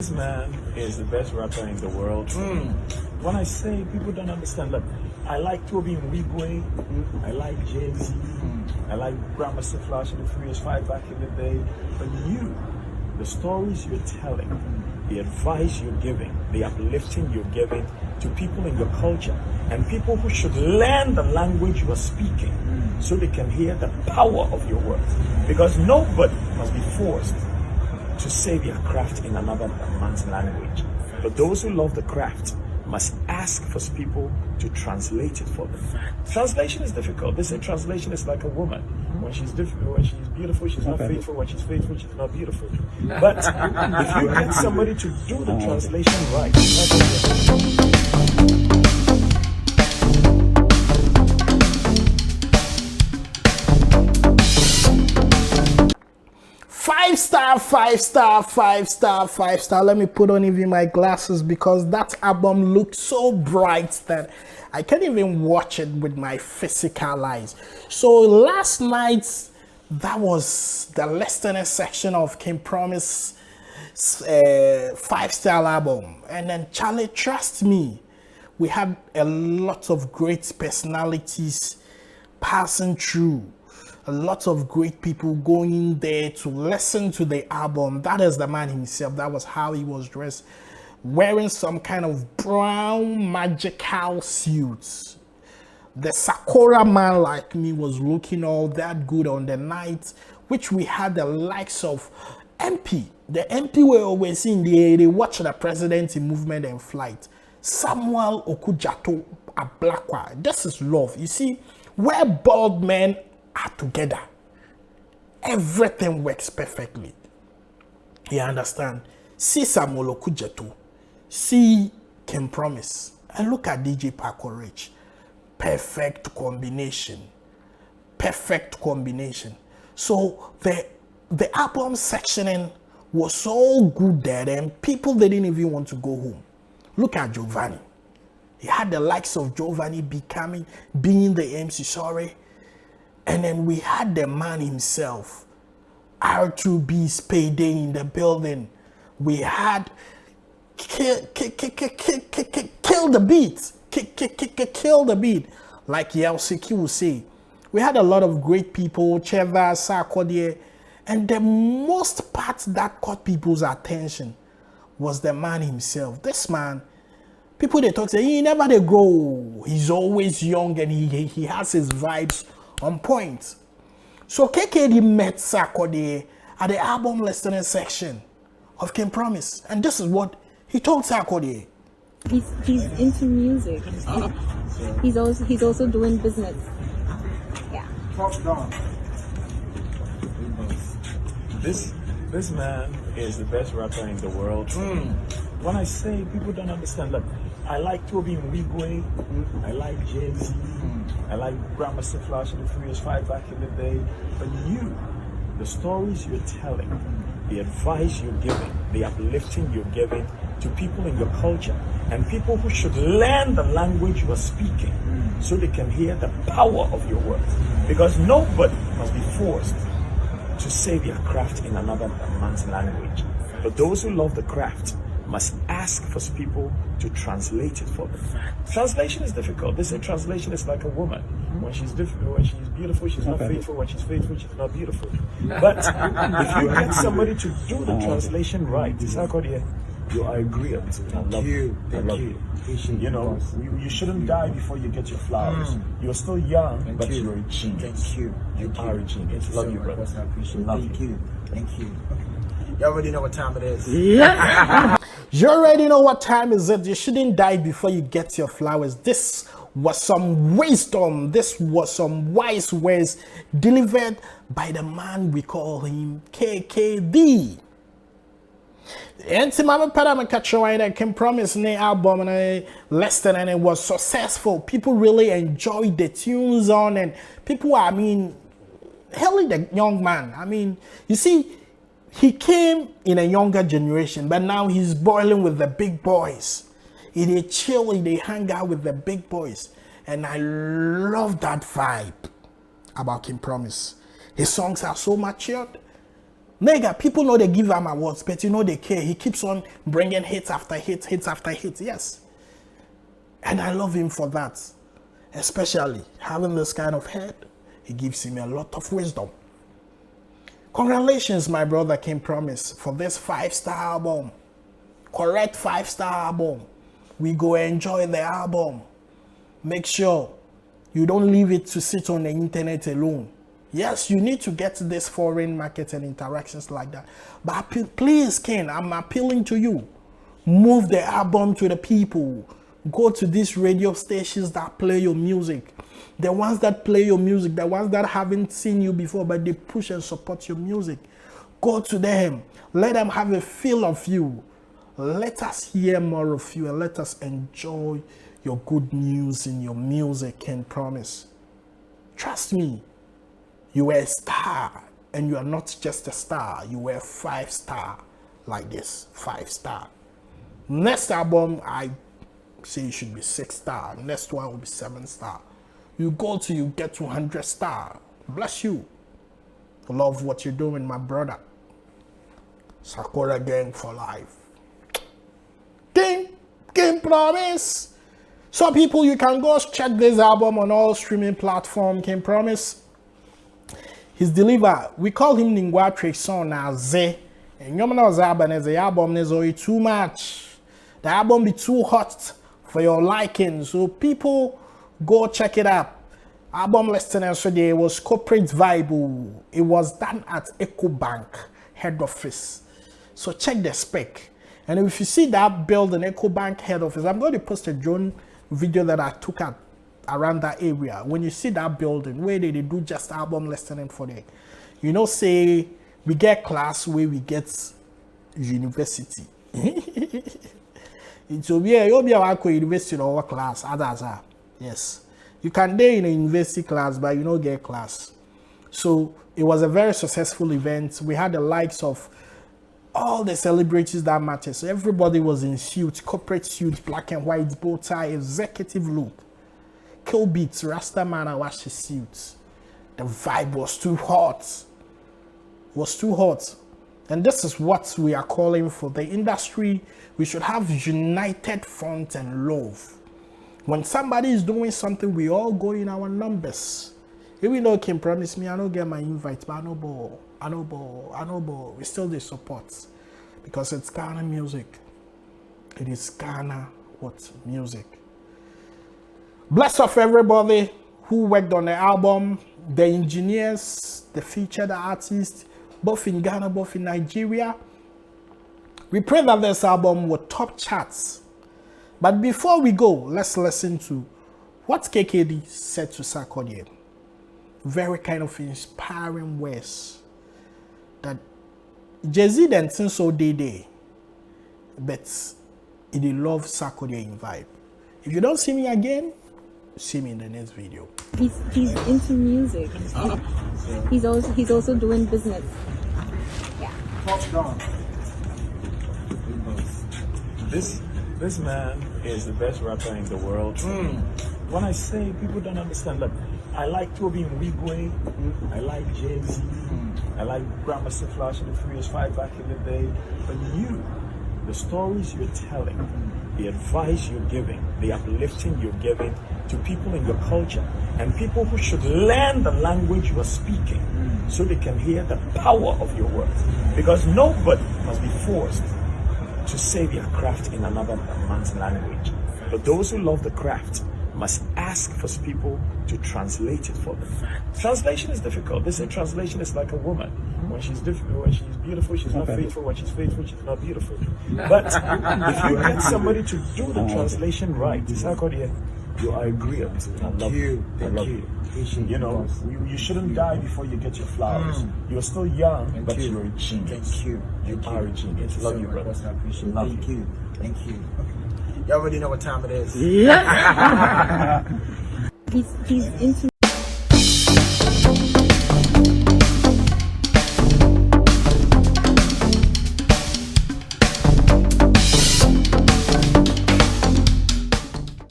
This man is the best rapper in the world. When I say people don't understand, look, I like Toby Nwigwe, I like Jay-Z, I like Grandmaster Flash and the Furious 5 back in the day. But you, the stories you're telling, the advice you're giving, the uplifting you're giving to people in your culture, and people who should learn the language you are speaking so they can hear the power of your words. Because nobody must be forced to say their craft in another man's language. But those who love the craft must ask for people to translate it for them. Translation is difficult. They say translation is like a woman. When she's difficult, when she's beautiful, she's not faithful. When she's faithful, she's not beautiful. But if you get somebody to do the translation right, Five star, 5 star, 5 star, 5 star. Let me put on even my glasses because that album looked so bright that I can't even watch it with my physical eyes. So last night, that was the listening section of King Promise 5 star album. And then Charlie, trust me, we had a lot of great personalities passing through. A lot of great people going there to listen to the album. That is the man himself. That was how he was dressed, wearing some kind of brown magical suits. The Sakura man like me was looking all that good on the night, which we had the likes of MP. The MP were always in the air. They watch the president in movement and flight. Samuel Okujato Ablakwa. This is love. You see, where bald men are together, everything works perfectly. You understand? See Samuel Okujeto, see King Promise, and look at DJ Paco Rich. Perfect combination. Perfect combination. So the album sectioning was so good that people didn't even want to go home. Look at Giovanni. He had the likes of Giovanni being the MC, sorry. And then we had the man himself, R2B Spade in the building. We had kill the beat, kill the beat, like Yelsiki would say. We had a lot of great people, Cheva, Sarkodie, and the most part that caught people's attention was the man himself. This man, people they talk say he never they grow. He's always young and he has his vibes on point. So KKD met Sarkodie at the album listening section of King Promise, and this is what he told Sarkodie. He's into music. He's also doing business. Yeah. This man is the best rapper in the world. When I say people don't understand, look, I like Toby Nwigwe, I like Jay-Z, I like Grandmaster Flash and the Furious 5 back in the day. But you, the stories you're telling, the advice you're giving, the uplifting you're giving to people in your culture, and people who should learn the language you are speaking so they can hear the power of your words. Because nobody must be forced to say their craft in another man's language. But those who love the craft must ask for people to translate it for them. Translation is difficult. They say translation is like a woman. When she's difficult, when she's beautiful, she's not faithful. When she's faithful, she's not beautiful. But if you get somebody to do the translation right, Sarkodie, I agree. Thank you. You know, you shouldn't die before you get your flowers. You're still young, but you're a genius. Thank you. You are a genius. Love you, brother. Thank you. Thank you. You already know what time it is. Yeah. You already know what time is it. You shouldn't die before you get your flowers. This was some wisdom. This was some wise words delivered by the man we call him KKD. And Mama Padama King Promise album and Lester, and it was successful. People really enjoyed the tunes on, and people, I mean, hailing the young man. I mean, you see, he came in a younger generation, but now he's boiling with the big boys. They chill, they hang out with the big boys. And I love that vibe about King Promise. His songs are so matured. Nigga, people know they give him awards, but you know they care. He keeps on bringing hits after hits, hits after hits. Yes. And I love him for that. Especially having this kind of head. He gives him a lot of wisdom. Congratulations, my brother King Promise, for this 5-star album. Correct 5-star album. We go enjoy the album. Make sure you don't leave it to sit on the internet alone. Yes, you need to get this foreign market and interactions like that. But please, Ken, I'm appealing to you. Move the album to the people. Go to these radio stations that play your music. The ones that play your music, the ones that haven't seen you before, but they push and support your music. Go to them. Let them have a feel of you. Let us hear more of you and let us enjoy your good news in your music, Ken Promise. Trust me. You are a star, and you are not just a star. You were 5-star like this, 5-star. Next album, I say it should be 6-star. Next one will be 7-star. You go till you get to 100-star. Bless you. Love what you're doing, my brother. Sakura Gang for life. King Promise. So people, you can go check this album on all streaming platforms. King Promise. He's delivered. We call him Ningwa Treson as Z. And the album is already too much. The album be too hot for your liking. So people, go check it out. Album listing yesterday was Corporate Vibe. It was done at EcoBank head office. So check the spec. And if you see that building, EcoBank head office, I'm going to post a drone video that I took at around that area. When you see that building, where they do just album listening for the, you know, say we get class where we get university. It will be you'll be a university or class, others are. Yes. You can be in a university class, but you don't get class. So it was a very successful event. We had the likes of all the celebrities that matter. So everybody was in suits, corporate suits, black and white, bow tie, executive look. Kill beats, Rasta man, I watched his suits. The vibe was too hot. Was too hot. And this is what we are calling for the industry. We should have united front and love. When somebody is doing something, we all go in our numbers. Even though Kim promised me, I don't get my invite, but I know ball. We still do support. Because it's Ghana music. It is Ghana what music. Bless up everybody who worked on the album, the engineers, the featured artists, both in Ghana, both in Nigeria. We pray that this album will top charts. But before we go, let's listen to what KKD said to Sarkodie. Very kind of inspiring words that Jay-Z didn't think so day, but he love Sarkodie in vibe. If you don't see me again, see me in the next video. He's into music. He's also doing business. Yeah. This man is the best rapper in the world. When I say people don't understand, look, I like Toby and Wigwe, I like Jay-Z, I like Grandmaster Flash and the Furious 5 back in the day. But you, the stories you're telling, the advice you're giving, the uplifting you're giving to people in your culture, and people who should learn the language you are speaking so they can hear the power of your words. Because nobody must be forced to say their craft in another man's language. But those who love the craft must ask for people to translate it for them. Translation is difficult. They say translation is like a woman. When she's difficult, when she's beautiful, she's not faithful. When she's faithful, she's not beautiful. But if you get somebody to do the translation right, Sarkodie, I agree on it. I love you. I love you. You know, you shouldn't die before you get your flowers. You're still young, but you're a genius. Thank you. You are a genius. Love you, brother. Thank you. Thank you. You already know what time it is. He's into